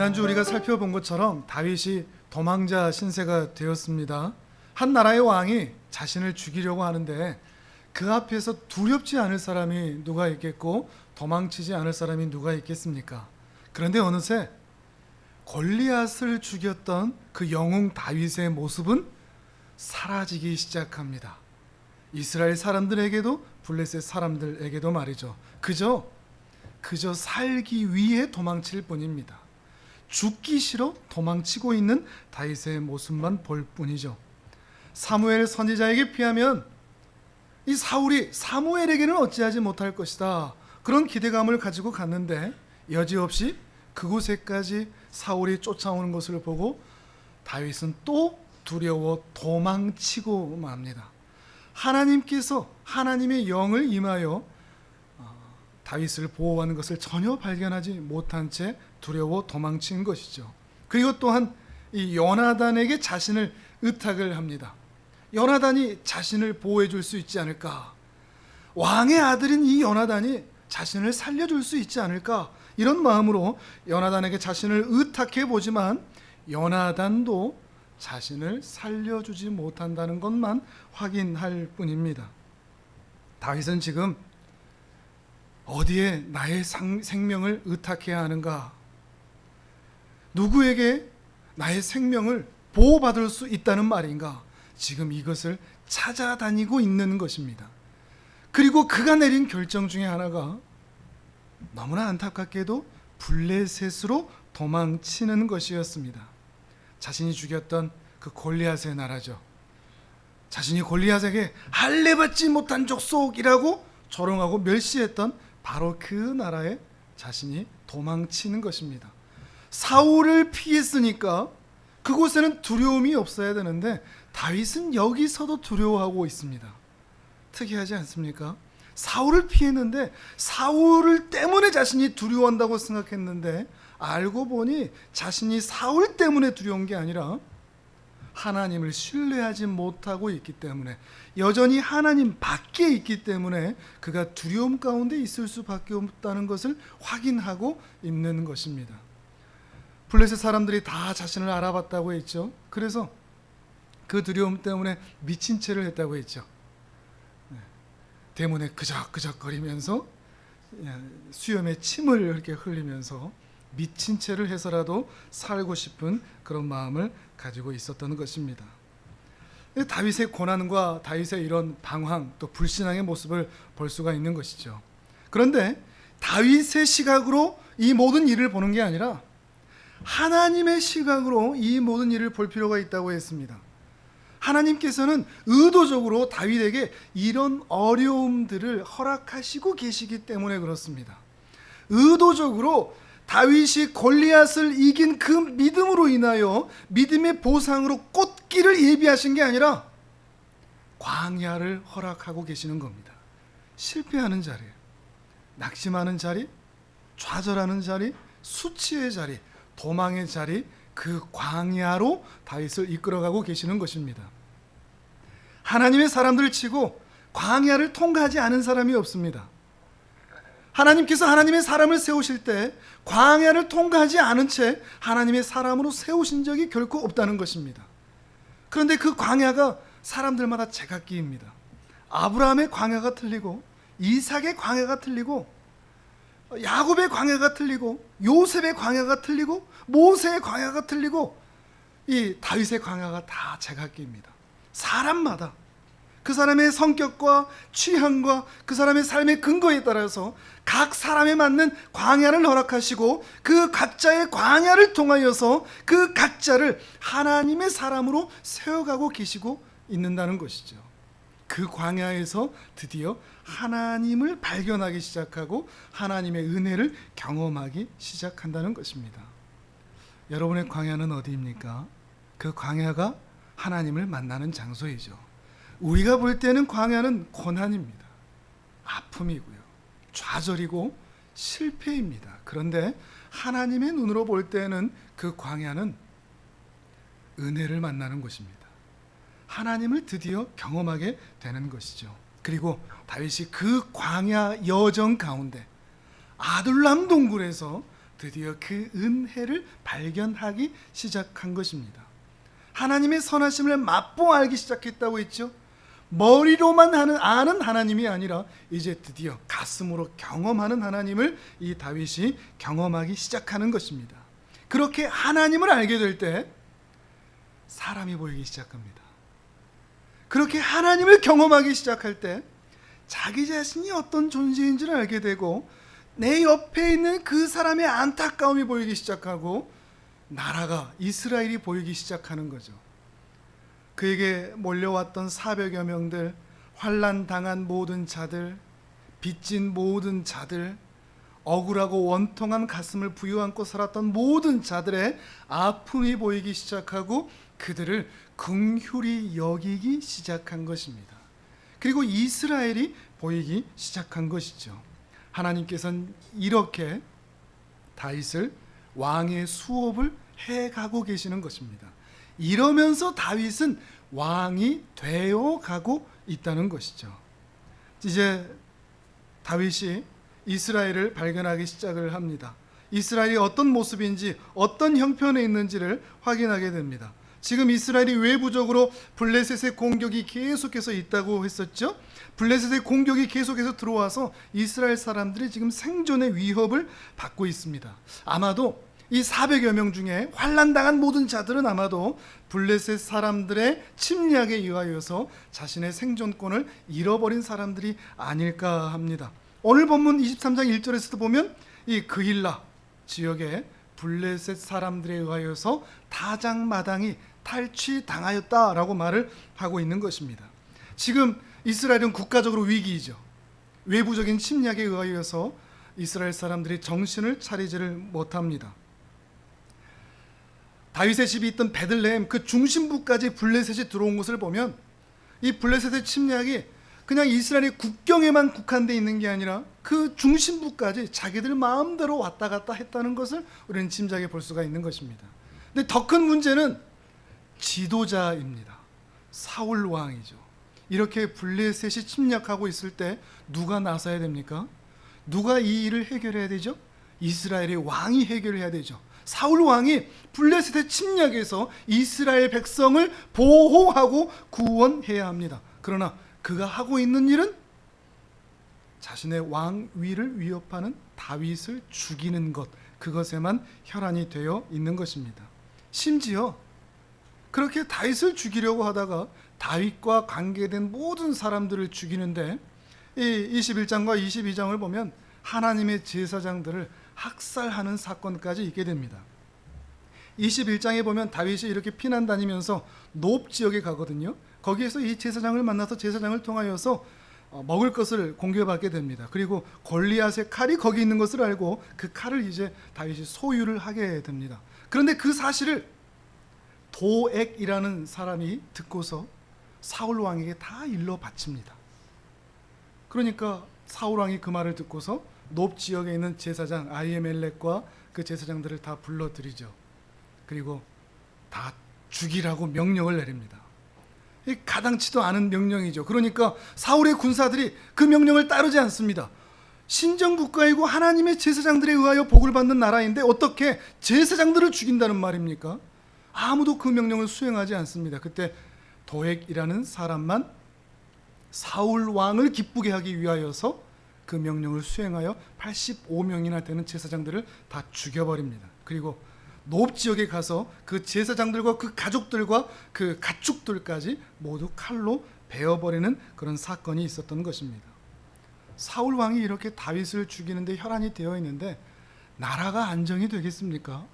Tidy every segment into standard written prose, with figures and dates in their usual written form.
지난주 우리가 살펴본 것처럼 다윗이 도망자 신세가 되었습니다. 한 나라의 왕이 자신을 죽이려고 하는데 그 앞에서 두렵지 않을 사람이 누가 있겠고 도망치지 않을 사람이 누가 있겠습니까? 그런데 어느새 골리앗을 죽였던 그 영웅 다윗의 모습은 사라지기 시작합니다. 이스라엘 사람들에게도 블레셋 사람들에게도 말이죠. 그저 살기 위해 도망칠 뿐입니다. 죽기 싫어 도망치고 있는 다윗의 모습만 볼 뿐이죠. 사무엘 선지자에게 비하면 이 사울이 사무엘에게는 어찌하지 못할 것이다, 그런 기대감을 가지고 갔는데 여지없이 그곳에까지 사울이 쫓아오는 것을 보고 다윗은 또 두려워 도망치고 맙니다. 하나님께서 하나님의 영을 임하여 다윗을 보호하는 것을 전혀 발견하지 못한 채 두려워 도망친 것이죠. 그리고 또한 이 요나단에게 자신을 의탁을 합니다. 요나단이 자신을 보호해 줄 수 있지 않을까, 왕의 아들인 이 요나단이 자신을 살려줄 수 있지 않을까, 이런 마음으로 요나단에게 자신을 의탁해 보지만 요나단도 자신을 살려주지 못한다는 것만 확인할 뿐입니다. 다윗은 지금 어디에 나의 생명을 의탁해야 하는가, 누구에게 나의 생명을 보호받을 수 있다는 말인가, 지금 이것을 찾아다니고 있는 것입니다. 그리고 그가 내린 결정 중에 하나가 너무나 안타깝게도 블레셋으로 도망치는 것이었습니다. 자신이 죽였던 그 골리앗의 나라죠. 자신이 골리앗에게 할례받지 못한 족속이라고 조롱하고 멸시했던 바로 그 나라에 자신이 도망치는 것입니다. 사울을 피했으니까 그곳에는 두려움이 없어야 되는데 다윗은 여기서도 두려워하고 있습니다. 특이하지 않습니까? 사울을 피했는데 사울 때문에 자신이 두려워한다고 생각했는데 알고 보니 자신이 사울 때문에 두려운 게 아니라 하나님을 신뢰하지 못하고 있기 때문에, 여전히 하나님 밖에 있기 때문에 그가 두려움 가운데 있을 수밖에 없다는 것을 확인하고 있는 것입니다. 블레셋 사람들이 다 자신을 알아봤다고 했죠. 그래서 그 두려움 때문에 미친 채를 했다고 했죠. 대문에 그적그적거리면서 수염에 침을 이렇게 흘리면서 미친 채를 해서라도 살고 싶은 그런 마음을 가지고 있었던 것입니다. 다윗의 고난과 다윗의 이런 방황 또 불신앙의 모습을 볼 수가 있는 것이죠. 그런데 다윗의 시각으로 이 모든 일을 보는 게 아니라 하나님의 시각으로 이 모든 일을 볼 필요가 있다고 했습니다. 하나님께서는 의도적으로 다윗에게 이런 어려움들을 허락하시고 계시기 때문에 그렇습니다. 의도적으로 다윗이 골리앗을 이긴 그 믿음으로 인하여 믿음의 보상으로 꽃길을 예비하신 게 아니라 광야를 허락하고 계시는 겁니다. 실패하는 자리, 낙심하는 자리, 좌절하는 자리, 수치의 자리, 도망의 자리, 그 광야로 다윗을 이끌어가고 계시는 것입니다. 하나님의 사람들을 치고 광야를 통과하지 않은 사람이 없습니다. 하나님께서 하나님의 사람을 세우실 때 광야를 통과하지 않은 채 하나님의 사람으로 세우신 적이 결코 없다는 것입니다. 그런데 그 광야가 사람들마다 제각기입니다. 아브라함의 광야가 틀리고 이삭의 광야가 틀리고 야곱의 광야가 틀리고 요셉의 광야가 틀리고 모세의 광야가 틀리고 이 다윗의 광야가 다 제각기입니다. 사람마다 그 사람의 성격과 취향과 그 사람의 삶의 근거에 따라서 각 사람에 맞는 광야를 허락하시고 그 각자의 광야를 통하여서 그 각자를 하나님의 사람으로 세워가고 계시고 있는다는 것이죠. 그 광야에서 드디어 하나님을 발견하기 시작하고 하나님의 은혜를 경험하기 시작한다는 것입니다. 여러분의 광야는 어디입니까? 그 광야가 하나님을 만나는 장소이죠. 우리가 볼 때는 광야는 고난입니다. 아픔이고요, 좌절이고 실패입니다. 그런데 하나님의 눈으로 볼 때는 그 광야는 은혜를 만나는 곳입니다. 하나님을 드디어 경험하게 되는 것이죠. 그리고 다윗이 그 광야 여정 가운데 아둘람 동굴에서 드디어 그 은혜를 발견하기 시작한 것입니다. 하나님의 선하심을 맛보아 알기 시작했다고 했죠. 머리로만 아는 하나님이 아니라 이제 드디어 가슴으로 경험하는 하나님을 이 다윗이 경험하기 시작하는 것입니다. 그렇게 하나님을 알게 될 때 사람이 보이기 시작합니다. 그렇게 하나님을 경험하기 시작할 때 자기 자신이 어떤 존재인지를 알게 되고 내 옆에 있는 그 사람의 안타까움이 보이기 시작하고 나라가 이스라엘이 보이기 시작하는 거죠. 그에게 몰려왔던 400여 명들, 환난 당한 모든 자들, 빚진 모든 자들, 억울하고 원통한 가슴을 부여안고 살았던 모든 자들의 아픔이 보이기 시작하고 그들을 긍휼히 여기기 시작한 것입니다. 그리고 이스라엘이 보이기 시작한 것이죠. 하나님께서는 이렇게 다윗을 왕의 수업을 해가고 계시는 것입니다. 이러면서 다윗은 왕이 되어 가고 있다는 것이죠. 이제 다윗이 이스라엘을 발견하기 시작을 합니다. 이스라엘이 어떤 모습인지 어떤 형편에 있는지를 확인하게 됩니다. 지금 이스라엘이 외부적으로 블레셋의 공격이 계속해서 있다고 했었죠. 블레셋의 공격이 계속해서 들어와서 이스라엘 사람들이 지금 생존의 위협을 받고 있습니다. 아마도 이 400여 명 중에 환난당한 모든 자들은 아마도 블레셋 사람들의 침략에 의하여서 자신의 생존권을 잃어버린 사람들이 아닐까 합니다. 오늘 본문 23장 1절에서도 보면 이 그일라 지역에 블레셋 사람들에 의하여서 다장마당이 탈취당하였다라고 말을 하고 있는 것입니다. 지금 이스라엘은 국가적으로 위기이죠. 외부적인 침략에 의하여서 이스라엘 사람들이 정신을 차리지를 못합니다. 다윗의 집이 있던 베들레헴 그 중심부까지 블레셋이 들어온 것을 보면 이 블레셋의 침략이 그냥 이스라엘의 국경에만 국한되어 있는 게 아니라 그 중심부까지 자기들 마음대로 왔다 갔다 했다는 것을 우리는 짐작해 볼 수가 있는 것입니다. 근데 더 큰 문제는 지도자입니다. 사울 왕이죠. 이렇게 블레셋이 침략하고 있을 때 누가 나서야 됩니까? 누가 이 일을 해결해야 되죠? 이스라엘의 왕이 해결해야 되죠. 사울 왕이 블레셋의 침략에서 이스라엘 백성을 보호하고 구원해야 합니다. 그러나 그가 하고 있는 일은 자신의 왕위를 위협하는 다윗을 죽이는 것, 그것에만 혈안이 되어 있는 것입니다. 심지어 그렇게 다윗을 죽이려고 하다가 다윗과 관계된 모든 사람들을 죽이는데 이 21장과 22장을 보면 하나님의 제사장들을 학살하는 사건까지 있게 됩니다. 21장에 보면 다윗이 이렇게 피난 다니면서 높 지역에 가거든요. 거기에서 이 제사장을 만나서 제사장을 통하여서 먹을 것을 공개받게 됩니다. 그리고 골리앗의 칼이 거기 있는 것을 알고 그 칼을 이제 다윗이 소유를 하게 됩니다. 그런데 그 사실을 도액이라는 사람이 듣고서 사울 왕에게 다 일러 바칩니다. 그러니까 사울 왕이 그 말을 듣고서 높 지역에 있는 제사장 아히멜렉과 그 제사장들을 다 불러들이죠. 그리고 다 죽이라고 명령을 내립니다. 가당치도 않은 명령이죠. 그러니까 사울의 군사들이 그 명령을 따르지 않습니다. 신정국가이고 하나님의 제사장들에 의하여 복을 받는 나라인데 어떻게 제사장들을 죽인다는 말입니까? 아무도 그 명령을 수행하지 않습니다. 그때 도액이라는 사람만 사울 왕을 기쁘게 하기 위하여서 그 명령을 수행하여 85명이나 되는 제사장들을 다 죽여버립니다. 그리고 노업 지역에 가서 그 제사장들과 그 가족들과 그 가축들까지 모두 칼로 베어버리는 그런 사건이 있었던 것입니다. 사울 왕이 이렇게 다윗을 죽이는데 혈안이 되어 있는데 나라가 안정이 되겠습니까?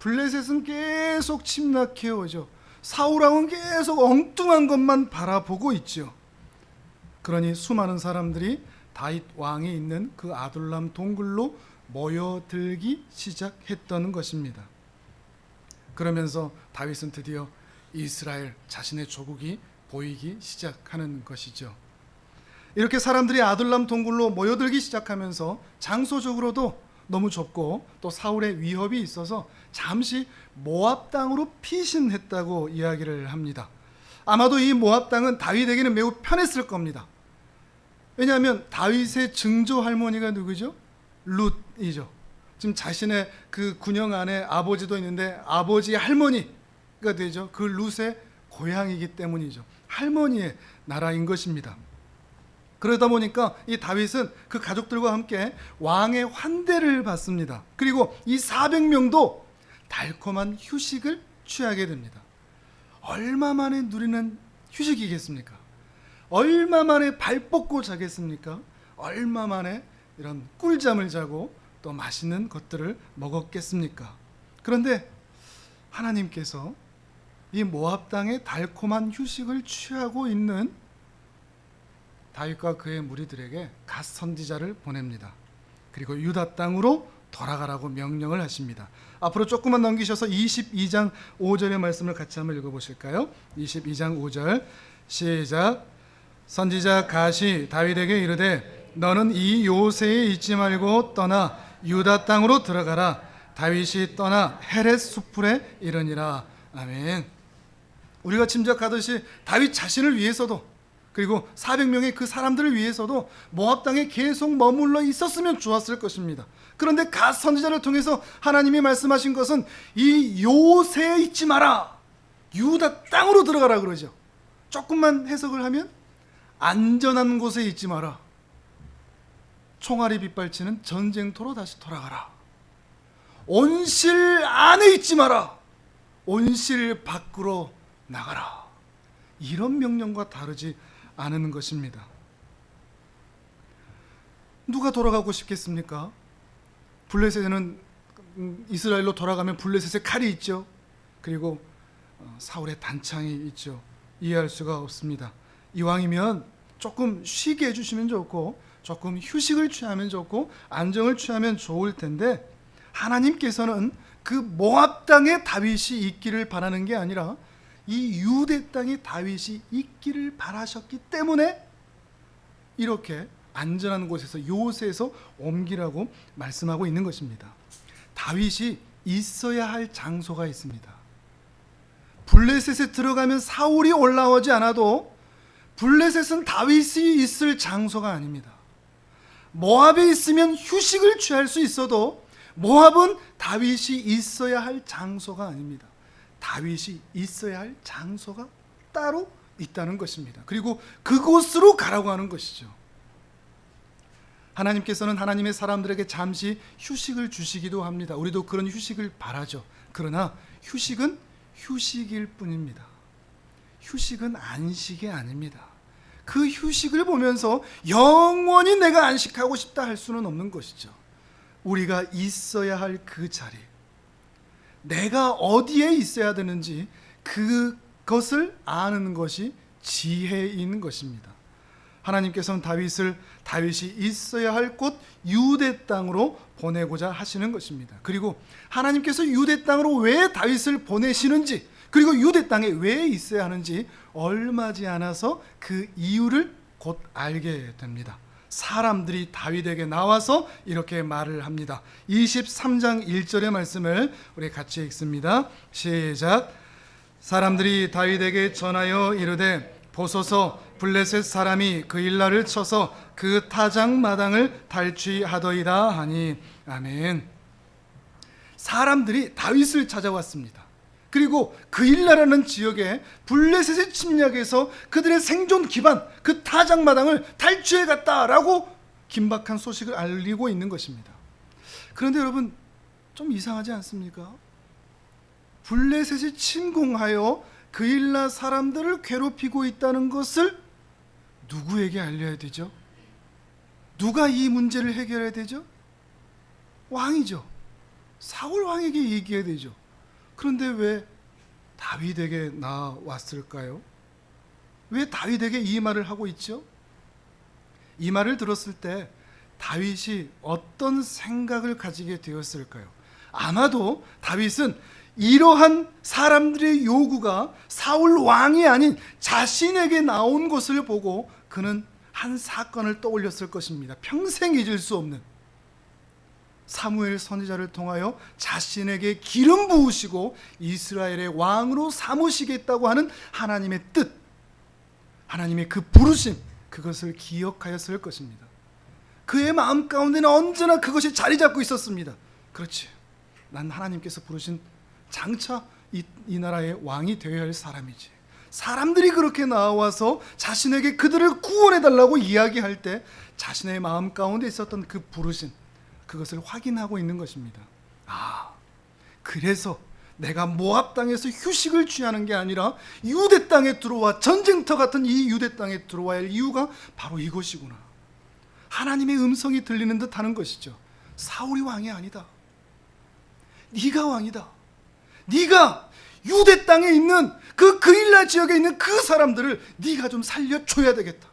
블레셋은 계속 침략해 오죠. 사울 왕은 계속 엉뚱한 것만 바라보고 있죠. 그러니 수많은 사람들이 다윗 왕이 있는 그 아둘람 동굴로 모여들기 시작했던 것입니다. 그러면서 다윗은 드디어 이스라엘 자신의 조국이 보이기 시작하는 것이죠. 이렇게 사람들이 아둘람 동굴로 모여들기 시작하면서 장소적으로도 너무 좁고 또 사울의 위협이 있어서 잠시 모압 땅으로 피신했다고 이야기를 합니다. 아마도 이 모압 땅은 다윗에게는 매우 편했을 겁니다. 왜냐하면 다윗의 증조 할머니가 누구죠? 룻이죠. 지금 자신의 그 군영 안에 아버지도 있는데 아버지의 할머니가 되죠. 그 룻의 고향이기 때문이죠. 할머니의 나라인 것입니다. 그러다 보니까 이 다윗은 그 가족들과 함께 왕의 환대를 받습니다. 그리고 이 400명도 달콤한 휴식을 취하게 됩니다. 얼마 만에 누리는 휴식이겠습니까? 얼마 만에 발 뻗고 자겠습니까? 얼마 만에 이런 꿀잠을 자고 또 맛있는 것들을 먹었겠습니까? 그런데 하나님께서 이 모압 땅의 달콤한 휴식을 취하고 있는 다윗과 그의 무리들에게 갓 선지자를 보냅니다. 그리고 유다 땅으로 돌아가라고 명령을 하십니다. 앞으로 조금만 넘기셔서 22장 5절의 말씀을 같이 한번 읽어보실까요? 22장 5절 시작. 선지자 갓이 다윗에게 이르되 너는 이 요새에 있지 말고 떠나 유다 땅으로 들어가라. 다윗이 떠나 헤렛 수풀에 이르니라. 아멘. 우리가 짐작하듯이 다윗 자신을 위해서도 그리고 400명의 그 사람들을 위해서도 모압 땅에 계속 머물러 있었으면 좋았을 것입니다. 그런데 갓 선지자를 통해서 하나님이 말씀하신 것은 이 요새에 있지 마라. 유다 땅으로 들어가라 그러죠. 조금만 해석을 하면 안전한 곳에 있지 마라. 총알이 빗발치는 전쟁터로 다시 돌아가라. 온실 안에 있지 마라. 온실 밖으로 나가라. 이런 명령과 다르지 않은 것입니다. 누가 돌아가고 싶겠습니까? 블레셋에는 이스라엘로 돌아가면 블레셋의 칼이 있죠. 그리고 사울의 단창이 있죠. 이해할 수가 없습니다. 이왕이면 조금 쉬게 해주시면 좋고 조금 휴식을 취하면 좋고 안정을 취하면 좋을 텐데 하나님께서는 그 모압 땅에 다윗이 있기를 바라는 게 아니라 이 유대 땅에 다윗이 있기를 바라셨기 때문에 이렇게 안전한 곳에서 요새에서 옮기라고 말씀하고 있는 것입니다. 다윗이 있어야 할 장소가 있습니다. 블레셋에 들어가면 사울이 올라오지 않아도 블레셋은 다윗이 있을 장소가 아닙니다. 모압에 있으면 휴식을 취할 수 있어도 모압은 다윗이 있어야 할 장소가 아닙니다. 다윗이 있어야 할 장소가 따로 있다는 것입니다. 그리고 그곳으로 가라고 하는 것이죠. 하나님께서는 하나님의 사람들에게 잠시 휴식을 주시기도 합니다. 우리도 그런 휴식을 바라죠. 그러나 휴식은 휴식일 뿐입니다. 휴식은 안식이 아닙니다. 그 휴식을 보면서 영원히 내가 안식하고 싶다 할 수는 없는 것이죠. 우리가 있어야 할 그 자리, 내가 어디에 있어야 되는지 그것을 아는 것이 지혜인 것입니다. 하나님께서는 다윗이 있어야 할 곳 유대 땅으로 보내고자 하시는 것입니다. 그리고 하나님께서 유대 땅으로 왜 다윗을 보내시는지, 그리고 유대 땅에 왜 있어야 하는지 얼마지 않아서 그 이유를 곧 알게 됩니다. 사람들이 다윗에게 나와서 이렇게 말을 합니다. 23장 1절의 말씀을 우리 같이 읽습니다. 시작. 사람들이 다윗에게 전하여 이르되 보소서 블레셋 사람이 그 일날을 쳐서 그 타작 마당을 탈취하더이다 하니. 아멘. 사람들이 다윗을 찾아왔습니다. 그리고 그 일나라는 지역에 블레셋의 침략에서 그들의 생존 기반, 그 타작 마당을 탈취해 갔다라고 긴박한 소식을 알리고 있는 것입니다. 그런데 여러분, 좀 이상하지 않습니까? 블레셋이 침공하여 그 일나 사람들을 괴롭히고 있다는 것을 누구에게 알려야 되죠? 누가 이 문제를 해결해야 되죠? 왕이죠. 사울 왕에게 얘기해야 되죠. 그런데 왜 다윗에게 나왔을까요? 왜 다윗에게 이 말을 하고 있죠? 이 말을 들었을 때 다윗이 어떤 생각을 가지게 되었을까요? 아마도 다윗은 이러한 사람들의 요구가 사울 왕이 아닌 자신에게 나온 것을 보고 그는 한 사건을 떠올렸을 것입니다. 평생 잊을 수 없는, 사무엘 선지자를 통하여 자신에게 기름 부으시고 이스라엘의 왕으로 삼으시겠다고 하는 하나님의 뜻, 하나님의 그 부르심, 그것을 기억하였을 것입니다. 그의 마음 가운데는 언제나 그것이 자리 잡고 있었습니다. 그렇지, 난 하나님께서 부르신 장차 이 나라의 왕이 되어야 할 사람이지. 사람들이 그렇게 나와서 자신에게 그들을 구원해달라고 이야기할 때 자신의 마음 가운데 있었던 그 부르심, 그것을 확인하고 있는 것입니다. 그래서 내가 모압 땅에서 휴식을 취하는 게 아니라 유대 땅에 들어와 전쟁터 같은 이 유대 땅에 들어와야 할 이유가 바로 이것이구나. 하나님의 음성이 들리는 듯 하는 것이죠. 사울이 왕이 아니다. 네가 왕이다. 네가 유대 땅에 있는 그 그일라 지역에 있는 그 사람들을 네가 좀 살려줘야 되겠다.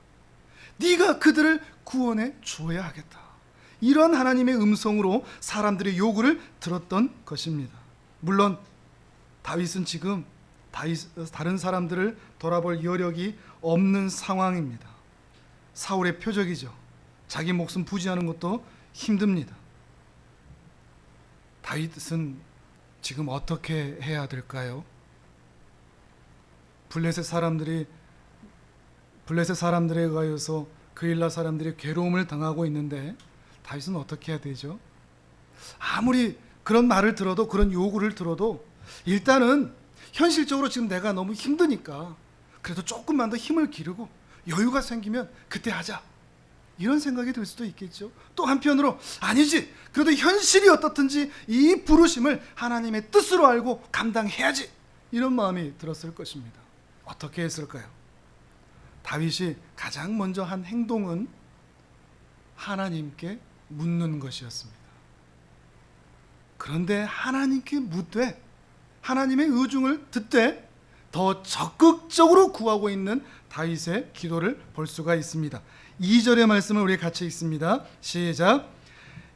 네가 그들을 구원해 줘야 하겠다. 이런 하나님의 음성으로 사람들의 요구를 들었던 것입니다. 물론 다윗은 지금 다른 사람들을 돌아볼 여력이 없는 상황입니다. 사울의 표적이죠. 자기 목숨 부지하는 것도 힘듭니다. 다윗은 지금 어떻게 해야 될까요? 블레셋 사람들에 의하여서 그일라 사람들이 괴로움을 당하고 있는데 다윗은 어떻게 해야 되죠? 아무리 그런 말을 들어도, 그런 요구를 들어도 일단은 현실적으로 지금 내가 너무 힘드니까 그래도 조금만 더 힘을 기르고 여유가 생기면 그때 하자, 이런 생각이 들 수도 있겠죠. 또 한편으로 아니지, 그래도 현실이 어떻든지 이 부르심을 하나님의 뜻으로 알고 감당해야지, 이런 마음이 들었을 것입니다. 어떻게 했을까요? 다윗이 가장 먼저 한 행동은 하나님께 묻는 것이었습니다. 그런데 하나님께 묻되 하나님의 의중을 듣되 더 적극적으로 구하고 있는 다윗의 기도를 볼 수가 있습니다. 2절의 말씀을 우리 같이 읽습니다. 시작.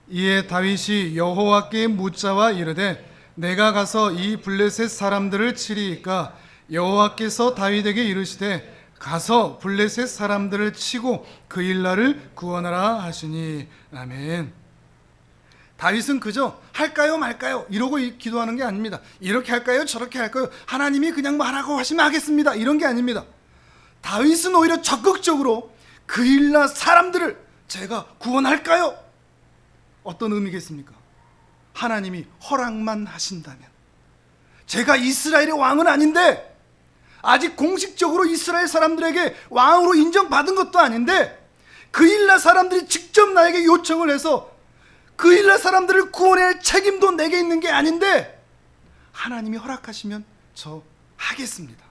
이에 다윗이 여호와께 묻자와 이르되 내가 가서 이 블레셋 사람들을 치리이까 여호와께서 다윗에게 이르시되 가서 블레셋 사람들을 치고 그일라를 구원하라 하시니. 아멘. 다윗은 그저 할까요 말까요 이러고 기도하는 게 아닙니다. 이렇게 할까요 저렇게 할까요, 하나님이 그냥 뭐 하라고 하시면 하겠습니다, 이런 게 아닙니다. 다윗은 오히려 적극적으로 그일라 사람들을 제가 구원할까요? 어떤 의미겠습니까? 하나님이 허락만 하신다면, 제가 이스라엘의 왕은 아닌데, 아직 공식적으로 이스라엘 사람들에게 왕으로 인정받은 것도 아닌데, 그일라 사람들이 직접 나에게 요청을 해서 그일라 사람들을 구원해야 할 책임도 내게 있는 게 아닌데 하나님이 허락하시면 저 하겠습니다,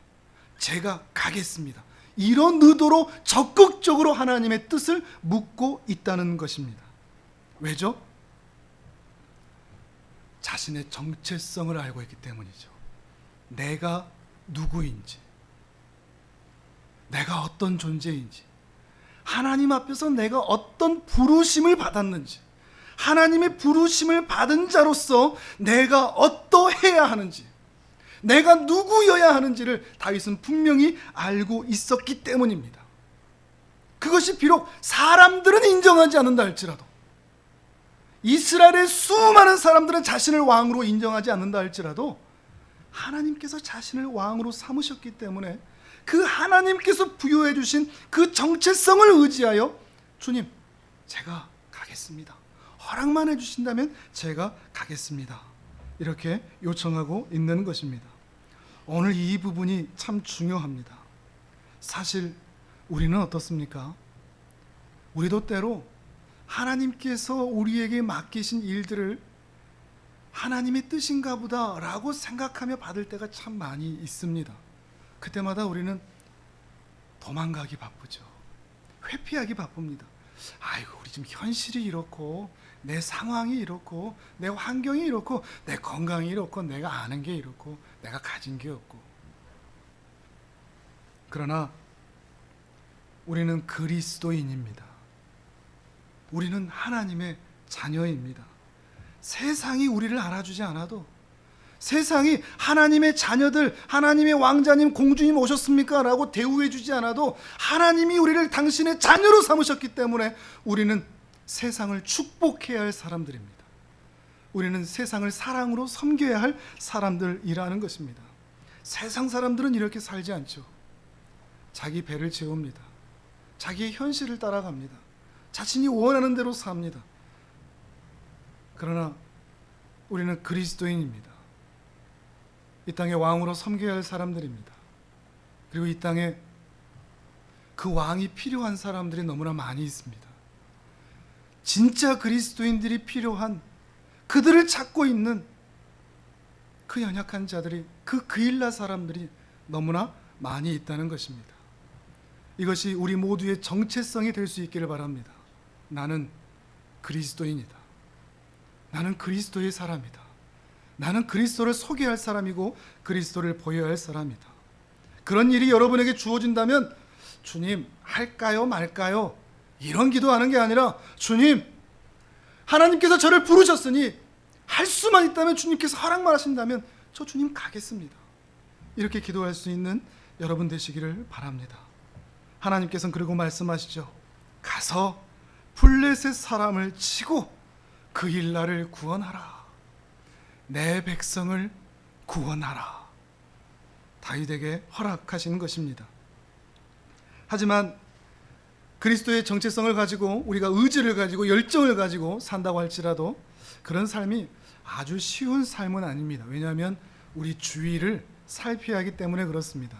제가 가겠습니다, 이런 의도로 적극적으로 하나님의 뜻을 묻고 있다는 것입니다. 왜죠? 자신의 정체성을 알고 있기 때문이죠. 내가 누구인지, 내가 어떤 존재인지, 하나님 앞에서 내가 어떤 부르심을 받았는지, 하나님의 부르심을 받은 자로서 내가 어떠해야 하는지, 내가 누구여야 하는지를 다윗은 분명히 알고 있었기 때문입니다. 그것이 비록 사람들은 인정하지 않는다 할지라도, 이스라엘의 수많은 사람들은 자신을 왕으로 인정하지 않는다 할지라도 하나님께서 자신을 왕으로 삼으셨기 때문에 그 하나님께서 부여해 주신 그 정체성을 의지하여 주님, 제가 가겠습니다, 허락만 해주신다면 제가 가겠습니다, 이렇게 요청하고 있는 것입니다. 오늘 이 부분이 참 중요합니다. 사실 우리는 어떻습니까? 우리도 때로 하나님께서 우리에게 맡기신 일들을 하나님의 뜻인가 보다 라고 생각하며 받을 때가 참 많이 있습니다. 그때마다 우리는 도망가기 바쁘죠. 회피하기 바쁩니다. 아이고, 우리 지금 현실이 이렇고, 내 상황이 이렇고, 내 환경이 이렇고, 내 건강이 이렇고, 내가 아는 게 이렇고, 내가 가진 게 없고. 그러나 우리는 그리스도인입니다. 우리는 하나님의 자녀입니다. 세상이 우리를 알아주지 않아도, 세상이 하나님의 자녀들, 하나님의 왕자님, 공주님 오셨습니까? 라고 대우해 주지 않아도 하나님이 우리를 당신의 자녀로 삼으셨기 때문에 우리는 세상을 축복해야 할 사람들입니다. 우리는 세상을 사랑으로 섬겨야 할 사람들이라는 것입니다. 세상 사람들은 이렇게 살지 않죠. 자기 배를 채웁니다. 자기의 현실을 따라갑니다. 자신이 원하는 대로 삽니다. 그러나 우리는 그리스도인입니다. 이 땅의 왕으로 섬겨야 할 사람들입니다. 그리고 이 땅에 그 왕이 필요한 사람들이 너무나 많이 있습니다. 진짜 그리스도인들이 필요한, 그들을 찾고 있는 그 연약한 자들이, 그 그일라 사람들이 너무나 많이 있다는 것입니다. 이것이 우리 모두의 정체성이 될 수 있기를 바랍니다. 나는 그리스도인이다. 나는 그리스도의 사람이다. 나는 그리스도를 소개할 사람이고 그리스도를 보여야 할 사람이다. 그런 일이 여러분에게 주어진다면 주님 할까요 말까요? 이런 기도하는 게 아니라 주님, 하나님께서 저를 부르셨으니 할 수만 있다면, 주님께서 허락만 하신다면 저 주님 가겠습니다. 이렇게 기도할 수 있는 여러분 되시기를 바랍니다. 하나님께서는 그리고 말씀하시죠. 가서 블레셋 사람을 치고 그일라를 구원하라. 내 백성을 구원하라. 다윗에게 허락하시는 것입니다. 하지만 그리스도의 정체성을 가지고 우리가 의지를 가지고 열정을 가지고 산다고 할지라도 그런 삶이 아주 쉬운 삶은 아닙니다. 왜냐하면 우리 주위를 살펴야 하기 때문에 그렇습니다.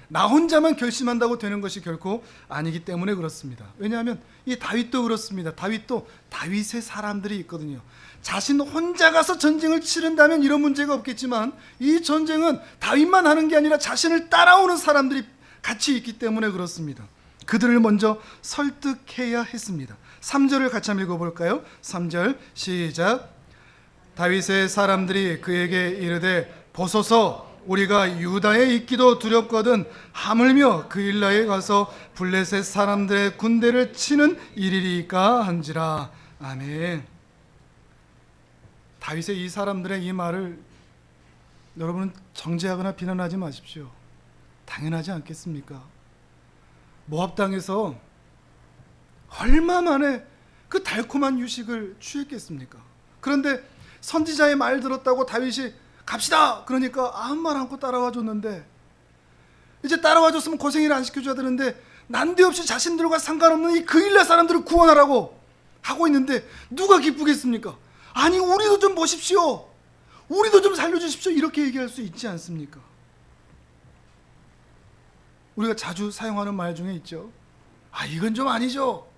나 혼자만 결심한다고 되는 것이 결코 아니기 때문에 그렇습니다. 왜냐하면 이 다윗도 그렇습니다. 다윗도 다윗의 사람들이 있거든요. 자신 혼자 가서 전쟁을 치른다면 이런 문제가 없겠지만 이 전쟁은 다윗만 하는 게 아니라 자신을 따라오는 사람들이 같이 있기 때문에 그렇습니다. 그들을 먼저 설득해야 했습니다. 3절을 같이 한번 읽어볼까요? 3절 시작. 다윗의 사람들이 그에게 이르되 보소서, 우리가 유다에 있기도 두렵거든 하물며 그일라에 가서 블레셋 사람들의 군대를 치는 일이리까 한지라. 아멘. 다윗의 이 사람들의 이 말을 여러분은 정죄하거나 비난하지 마십시오. 당연하지 않겠습니까? 모압 땅에서 얼마 만에 그 달콤한 유식을 취했겠습니까? 그런데 선지자의 말 들었다고 다윗이 갑시다! 그러니까 아무 말 않고 따라와 줬는데, 이제 따라와 줬으면 고생을 안 시켜줘야 되는데 난데없이 자신들과 상관없는 이 그일라 사람들을 구원하라고 하고 있는데 누가 기쁘겠습니까? 아니 우리도 좀 보십시오, 우리도 좀 살려주십시오, 이렇게 얘기할 수 있지 않습니까? 우리가 자주 사용하는 말 중에 있죠. 이건 좀 아니죠.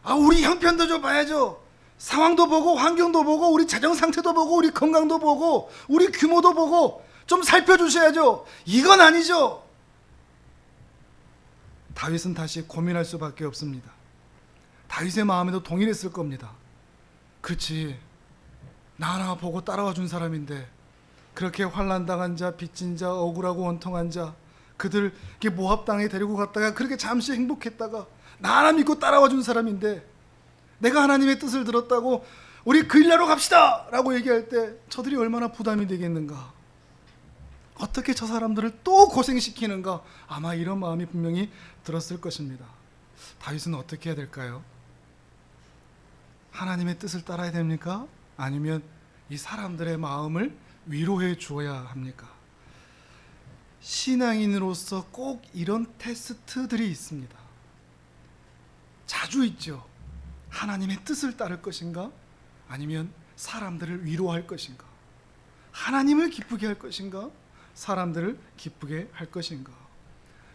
우리 형편도 좀 봐야죠. 상황도 보고 환경도 보고 우리 재정 상태도 보고 우리 건강도 보고 우리 규모도 보고 좀 살펴주셔야죠. 이건 아니죠. 다윗은 다시 고민할 수밖에 없습니다. 다윗의 마음에도 동일했을 겁니다. 그렇지, 나 하나 보고 따라와 준 사람인데 그렇게 환난당한 자, 빚진 자, 억울하고 원통한 자, 그들 모압 땅에 데리고 갔다가 그렇게 잠시 행복했다가 나 하나 믿고 따라와 준 사람인데 내가 하나님의 뜻을 들었다고 우리 그일라로 갑시다 라고 얘기할 때 저들이 얼마나 부담이 되겠는가, 어떻게 저 사람들을 또 고생시키는가, 아마 이런 마음이 분명히 들었을 것입니다. 다윗은 어떻게 해야 될까요? 하나님의 뜻을 따라야 됩니까? 아니면 이 사람들의 마음을 위로해 주어야 합니까? 신앙인으로서 꼭 이런 테스트들이 있습니다. 자주 있죠. 하나님의 뜻을 따를 것인가? 아니면 사람들을 위로할 것인가? 하나님을 기쁘게 할 것인가? 사람들을 기쁘게 할 것인가?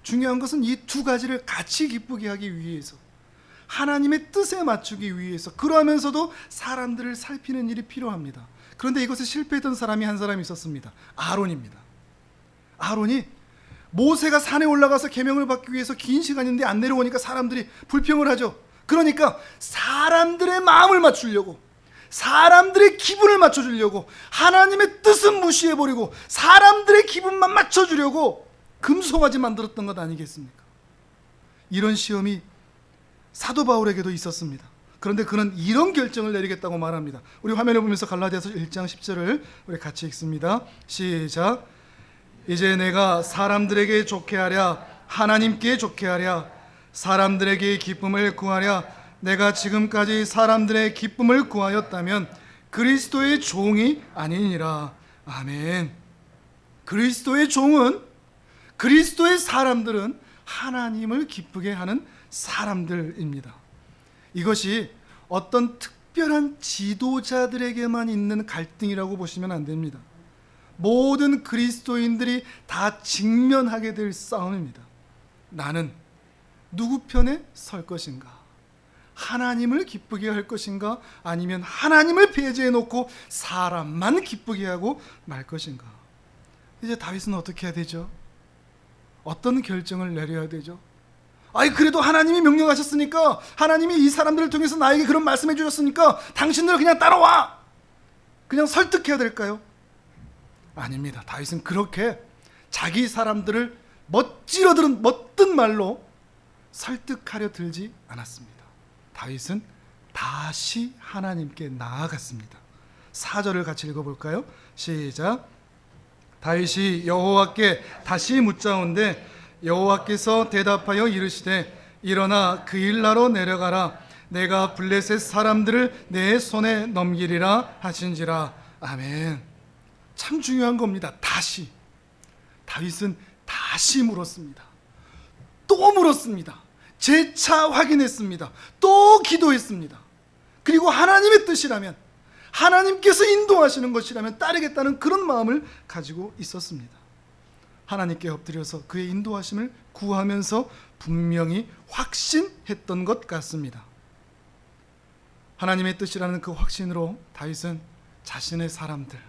중요한 것은 이 두 가지를 같이 기쁘게 하기 위해서, 하나님의 뜻에 맞추기 위해서, 그러면서도 사람들을 살피는 일이 필요합니다. 그런데 이것에 실패했던 사람이 한 사람이 있었습니다. 아론입니다. 아론이 모세가 산에 올라가서 계명을 받기 위해서 긴 시간인데 안 내려오니까 사람들이 불평을 하죠. 그러니까 사람들의 마음을 맞추려고, 사람들의 기분을 맞춰주려고, 하나님의 뜻은 무시해버리고 사람들의 기분만 맞춰주려고 금송아지 만들었던 것 아니겠습니까? 이런 시험이 사도 바울에게도 있었습니다. 그런데 그는 이런 결정을 내리겠다고 말합니다. 우리 화면에 보면서 갈라디아서 1장 10절을 우리 같이 읽습니다. 시작. 이제 내가 사람들에게 좋게 하랴 하나님께 좋게 하랴 사람들에게 기쁨을 구하랴 내가 지금까지 사람들의 기쁨을 구하였다면 그리스도의 종이 아니니라. 아멘. 그리스도의 종은, 그리스도의 사람들은 하나님을 기쁘게 하는 사람들입니다. 이것이 어떤 특별한 지도자들에게만 있는 갈등이라고 보시면 안 됩니다. 모든 그리스도인들이 다 직면하게 될 싸움입니다. 나는 누구 편에 설 것인가? 하나님을 기쁘게 할 것인가? 아니면 하나님을 배제해 놓고 사람만 기쁘게 하고 말 것인가? 이제 다윗은 어떻게 해야 되죠? 어떤 결정을 내려야 되죠? 아니 그래도 하나님이 명령하셨으니까, 하나님이 이 사람들을 통해서 나에게 그런 말씀해 주셨으니까 당신들 그냥 따라와! 그냥 설득해야 될까요? 아닙니다. 다윗은 그렇게 자기 사람들을 멋지러든 멋든 말로 설득하려 들지 않았습니다. 다윗은 다시 하나님께 나아갔습니다. 4절을 같이 읽어볼까요? 시작. 다윗이 여호와께 다시 묻자온데 여호와께서 대답하여 이르시되 일어나 그일라로 내려가라. 내가 블레셋 사람들을 내 손에 넘기리라 하신지라. 아멘. 참 중요한 겁니다. 다시. 다윗은 다시 물었습니다. 또 물었습니다. 재차 확인했습니다. 또 기도했습니다. 그리고 하나님의 뜻이라면, 하나님께서 인도하시는 것이라면 따르겠다는 그런 마음을 가지고 있었습니다. 하나님께 엎드려서 그의 인도하심을 구하면서 분명히 확신했던 것 같습니다. 하나님의 뜻이라는 그 확신으로 다윗은 자신의 사람들,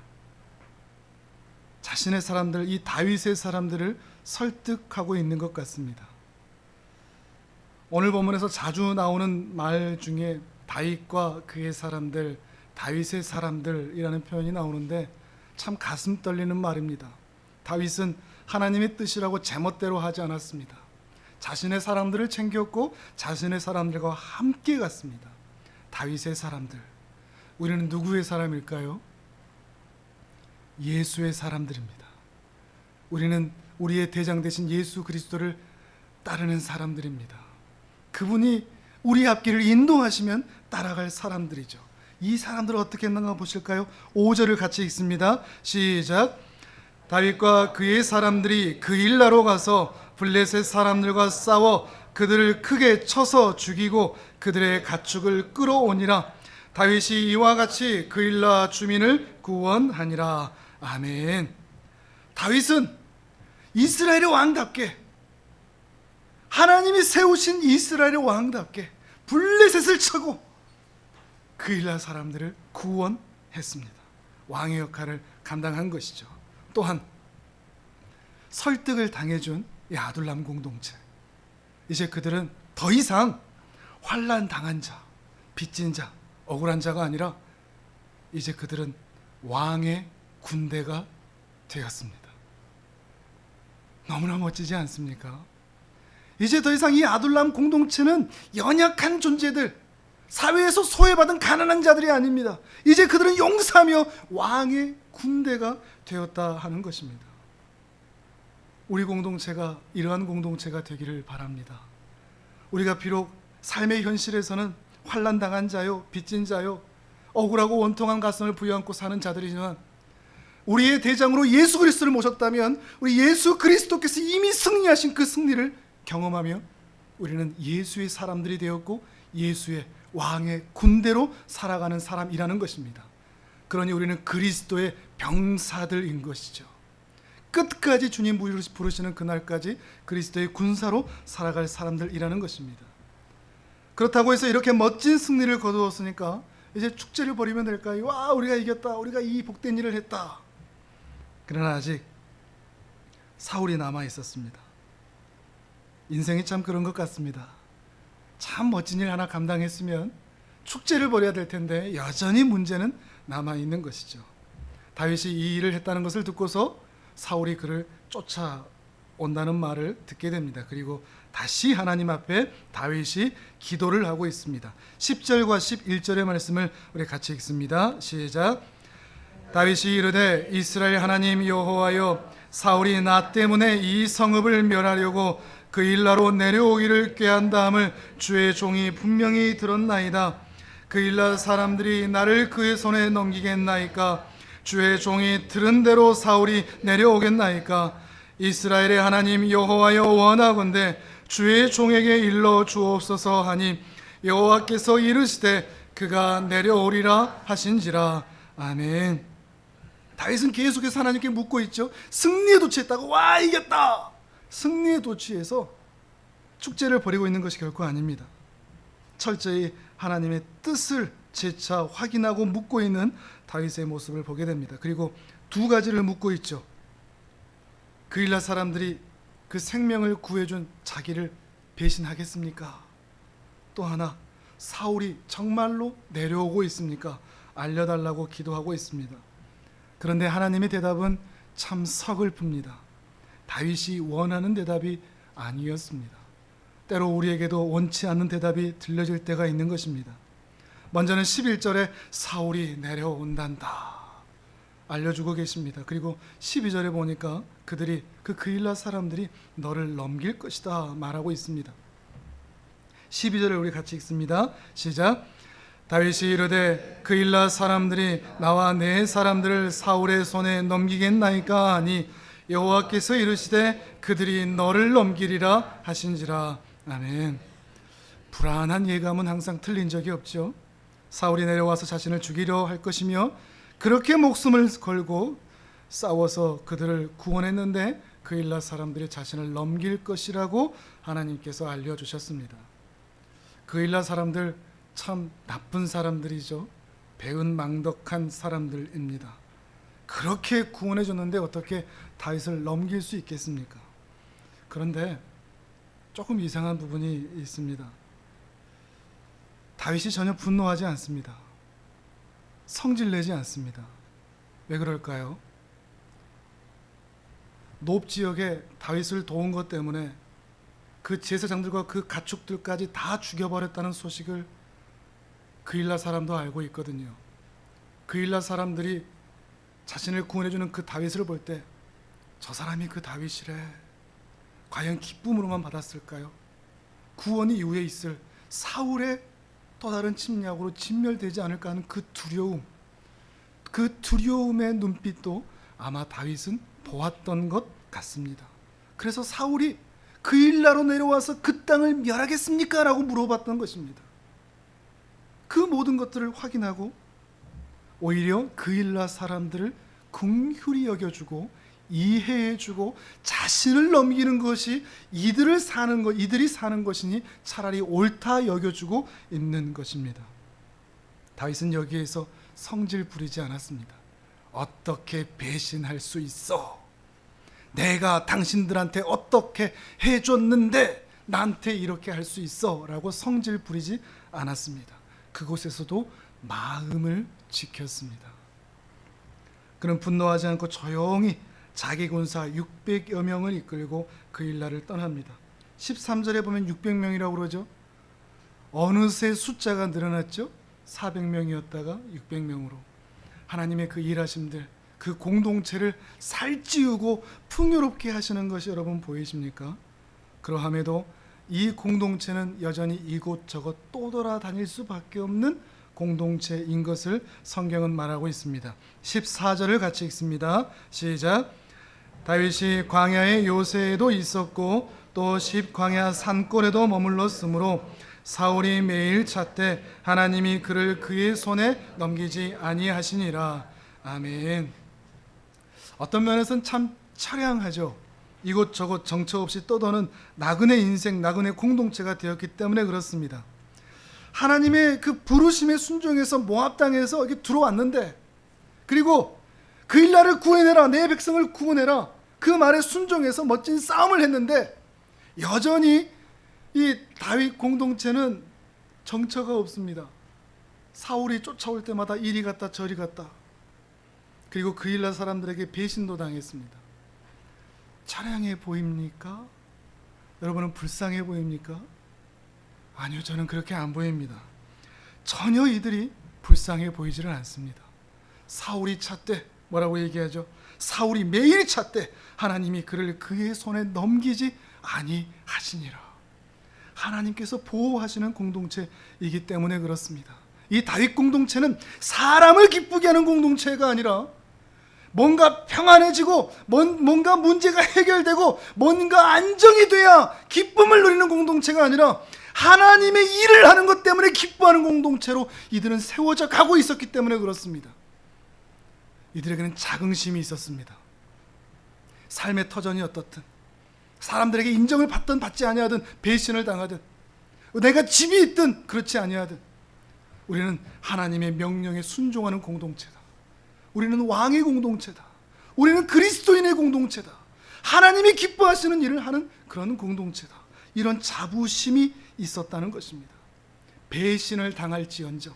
이 다윗의 사람들을 설득하고 있는 것 같습니다. 오늘 본문에서 자주 나오는 말 중에 다윗과 그의 사람들, 다윗의 사람들이라는 표현이 나오는데 참 가슴 떨리는 말입니다. 다윗은 하나님의 뜻이라고 제멋대로 하지 않았습니다. 자신의 사람들을 챙겼고 자신의 사람들과 함께 갔습니다. 다윗의 사람들, 우리는 누구의 사람일까요? 예수의 사람들입니다. 우리는 우리의 대장 되신 예수 그리스도를 따르는 사람들입니다. 그분이 우리 앞길을 인도하시면 따라갈 사람들이죠. 이 사람들을 어떻게 했는가 보실까요? 5절을 같이 읽습니다. 시작. 다윗과 그의 사람들이 그일라로 가서 블레셋 사람들과 싸워 그들을 크게 쳐서 죽이고 그들의 가축을 끌어오니라. 다윗이 이와 같이 그일라 주민을 구원하니라. 아멘. 다윗은 이스라엘의 왕답게, 하나님이 세우신 이스라엘의 왕답게 블레셋을 쳐고 그일라 사람들을 구원했습니다. 왕의 역할을 감당한 것이죠. 또한 설득을 당해준 이 아둘람 공동체, 이제 그들은 더 이상 환난 당한 자, 빚진 자, 억울한 자가 아니라 이제 그들은 왕의 군대가 되었습니다. 너무나 멋지지 않습니까? 이제 더 이상 이 아둘람 공동체는 연약한 존재들, 사회에서 소외받은 가난한 자들이 아닙니다. 이제 그들은 용사며 왕의 군대가 되었다 하는 것입니다. 우리 공동체가 이러한 공동체가 되기를 바랍니다. 우리가 비록 삶의 현실에서는 환난당한 자요, 빚진 자요, 억울하고 원통한 가슴을 부여안고 사는 자들이지만 우리의 대장으로 예수 그리스도를 모셨다면 우리 예수 그리스도께서 이미 승리하신 그 승리를 경험하며 우리는 예수의 사람들이 되었고 예수의 왕의 군대로 살아가는 사람이라는 것입니다. 그러니 우리는 그리스도의 병사들인 것이죠. 끝까지 주님 부르시는 그날까지 그리스도의 군사로 살아갈 사람들이라는 것입니다. 그렇다고 해서 이렇게 멋진 승리를 거두었으니까 이제 축제를 벌이면 될까요? 와, 우리가 이겼다, 우리가 이 복된 일을 했다. 그러나 아직 사울이 남아 있었습니다. 인생이 참 그런 것 같습니다. 참 멋진 일 하나 감당했으면 축제를 벌여야 될 텐데 여전히 문제는 남아 있는 것이죠. 다윗이 이 일을 했다는 것을 듣고서 사울이 그를 쫓아온다는 말을 듣게 됩니다. 그리고 다시 하나님 앞에 다윗이 기도를 하고 있습니다. 10절과 11절의 말씀을 우리 같이 읽습니다. 시작. 다윗이 이르되 이스라엘 하나님 여호와여, 사울이 나 때문에 이 성읍을 멸하려고 그일라로 내려오기를 꾀한다함을 주의 종이 분명히 들었나이다. 그일라 사람들이 나를 그의 손에 넘기겠나이까? 주의 종이 들은 대로 사울이 내려오겠나이까? 이스라엘의 하나님 여호와여, 원하건대 주의 종에게 일러 주옵소서 하니 여호와께서 이르시되 그가 내려오리라 하신지라. 아멘. 다윗은 계속해서 하나님께 묻고 있죠. 승리에 도취했다고. 와, 이겼다. 승리에 도취해서 축제를 벌이고 있는 것이 결코 아닙니다. 철저히 하나님의 뜻을 재차 확인하고 묻고 있는 다윗의 모습을 보게 됩니다. 그리고 두 가지를 묻고 있죠. 그일라 사람들이 그 생명을 구해준 자기를 배신하겠습니까? 또 하나, 사울이 정말로 내려오고 있습니까? 알려달라고 기도하고 있습니다. 그런데 하나님의 대답은 참 서글픕니다. 다윗이 원하는 대답이 아니었습니다. 때로 우리에게도 원치 않는 대답이 들려질 때가 있는 것입니다. 먼저는 11절에 사울이 내려온단다 알려주고 계십니다. 그리고 12절에 보니까 그 그일라 사람들이 너를 넘길 것이다 말하고 있습니다. 12절을 우리 같이 읽습니다. 시작. 다윗이 이르되 그일라 사람들이 나와 내 사람들을 사울의 손에 넘기겠나이까 하니 여호와께서 이르시되 그들이 너를 넘기리라 하신지라. 아멘. 불안한 예감은 항상 틀린 적이 없죠. 사울이 내려와서 자신을 죽이려 할 것이며 그렇게 목숨을 걸고 싸워서 그들을 구원했는데 그일라 사람들이 자신을 넘길 것이라고 하나님께서 알려주셨습니다. 그일라 사람들 참 나쁜 사람들이죠. 배은망덕한 사람들입니다. 그렇게 구원해 줬는데 어떻게 다윗을 넘길 수 있겠습니까? 그런데 조금 이상한 부분이 있습니다. 다윗이 전혀 분노하지 않습니다. 성질내지 않습니다. 왜 그럴까요? 높 지역에 다윗을 도운 것 때문에 그 제사장들과 그 가축들까지 다 죽여버렸다는 소식을 그일라 사람도 알고 있거든요. 그일라 사람들이 자신을 구원해주는 그 다윗을 볼 때 저 사람이 그 다윗이래, 과연 기쁨으로만 받았을까요? 구원 이후에 있을 사울의 또 다른 침략으로 진멸되지 않을까 하는 그 두려움의 눈빛도 아마 다윗은 보았던 것 같습니다. 그래서 사울이 그일라로 내려와서 그 땅을 멸하겠습니까? 라고 물어봤던 것입니다. 그 모든 것들을 확인하고 오히려 그일라 사람들을 긍휼히 여겨주고 이해해주고 자신을 넘기는 것이 이들이 사는 것이니 차라리 옳다 여겨주고 있는 것입니다. 다윗은 여기에서 성질 부리지 않았습니다. 어떻게 배신할 수 있어? 내가 당신들한테 어떻게 해줬는데 나한테 이렇게 할 수 있어? 라고 성질 부리지 않았습니다. 그곳에서도 마음을 지켰습니다. 그는 분노하지 않고 조용히 자기 군사 600여 명을 이끌고 그일라를 떠납니다. 13절에 보면 600명이라고 그러죠. 어느새 숫자가 늘어났죠. 400명이었다가 600명으로. 하나님의 그 일하심들, 그 공동체를 살찌우고 풍요롭게 하시는 것이 여러분 보이십니까? 그러함에도 이 공동체는 여전히 이곳저곳 또 돌아다닐 수밖에 없는 공동체인 것을 성경은 말하고 있습니다. 14절을 같이 읽습니다. 시작. 다윗이 광야의 요새에도 있었고 또 십광야 산골에도 머물렀으므로 사울이 매일 찾되 하나님이 그를 그의 손에 넘기지 아니하시니라. 아멘. 어떤 면에서는 참 처량하죠. 이곳저곳 정처 없이 떠도는 나그네 인생, 나그네 공동체가 되었기 때문에 그렇습니다. 하나님의 그 부르심에 순종해서 모압 땅에서 이렇게 들어왔는데, 그리고 그일라를 구해내라, 내 백성을 구원해라, 그 말에 순종해서 멋진 싸움을 했는데 여전히 이 다윗 공동체는 정처가 없습니다. 사울이 쫓아올 때마다 이리 갔다 저리 갔다. 그리고 그일라 사람들에게 배신도 당했습니다. 처량해 보입니까? 여러분은 불쌍해 보입니까? 아니요, 저는 그렇게 안 보입니다. 전혀 이들이 불쌍해 보이지를 않습니다. 사울이 찾되 뭐라고 얘기하죠? 사울이 매일 찾되 하나님이 그를 그의 손에 넘기지 아니하시니라. 하나님께서 보호하시는 공동체이기 때문에 그렇습니다. 이 다윗 공동체는 사람을 기쁘게 하는 공동체가 아니라 뭔가 평안해지고 뭔가 문제가 해결되고 뭔가 안정이 돼야 기쁨을 누리는 공동체가 아니라 하나님의 일을 하는 것 때문에 기뻐하는 공동체로 이들은 세워져 가고 있었기 때문에 그렇습니다. 이들에게는 자긍심이 있었습니다. 삶의 터전이 어떻든, 사람들에게 인정을 받든 받지 아니하든, 배신을 당하든, 내가 집이 있든 그렇지 아니하든, 우리는 하나님의 명령에 순종하는 공동체다. 우리는 왕의 공동체다. 우리는 그리스도인의 공동체다. 하나님이 기뻐하시는 일을 하는 그런 공동체다. 이런 자부심이 있었다는 것입니다. 배신을 당할지언정,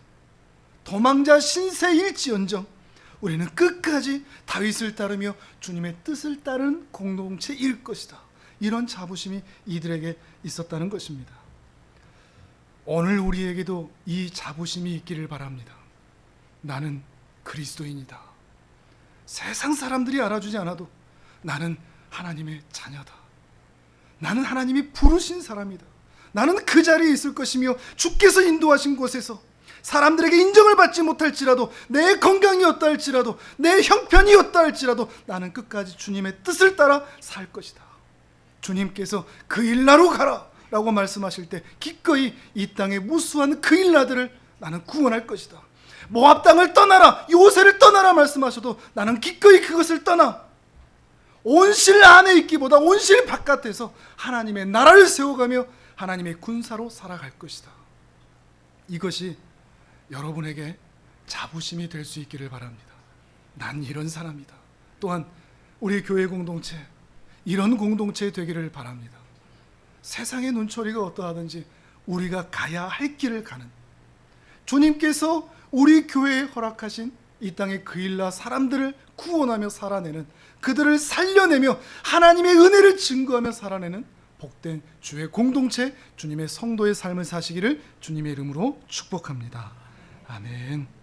도망자 신세일지언정, 우리는 끝까지 다윗을 따르며 주님의 뜻을 따르는 공동체일 것이다. 이런 자부심이 이들에게 있었다는 것입니다. 오늘 우리에게도 이 자부심이 있기를 바랍니다. 나는 그리스도인이다. 세상 사람들이 알아주지 않아도 나는 하나님의 자녀다. 나는 하나님이 부르신 사람이다. 나는 그 자리에 있을 것이며 주께서 인도하신 곳에서 사람들에게 인정을 받지 못할지라도, 내 건강이 없다 할지라도, 내 형편이 없다 할지라도 나는 끝까지 주님의 뜻을 따라 살 것이다. 주님께서 그 일나로 가라 라고 말씀하실 때 기꺼이 이 땅의 무수한 그 일나들을 나는 구원할 것이다. 모압 땅을 떠나라, 요새를 떠나라 말씀하셔도 나는 기꺼이 그것을 떠나 온실 안에 있기보다 온실 바깥에서 하나님의 나라를 세워가며 하나님의 군사로 살아갈 것이다. 이것이 여러분에게 자부심이 될 수 있기를 바랍니다. 난 이런 사람이다. 또한 우리 교회 공동체, 이런 공동체 되기를 바랍니다. 세상의 눈초리가 어떠하든지 우리가 가야 할 길을 가는, 주님께서 우리 교회에 허락하신 이 땅의 그일라 사람들을 구원하며 살아내는, 그들을 살려내며 하나님의 은혜를 증거하며 살아내는 복된 주의 공동체, 주님의 성도의 삶을 사시기를 주님의 이름으로 축복합니다. 아멘.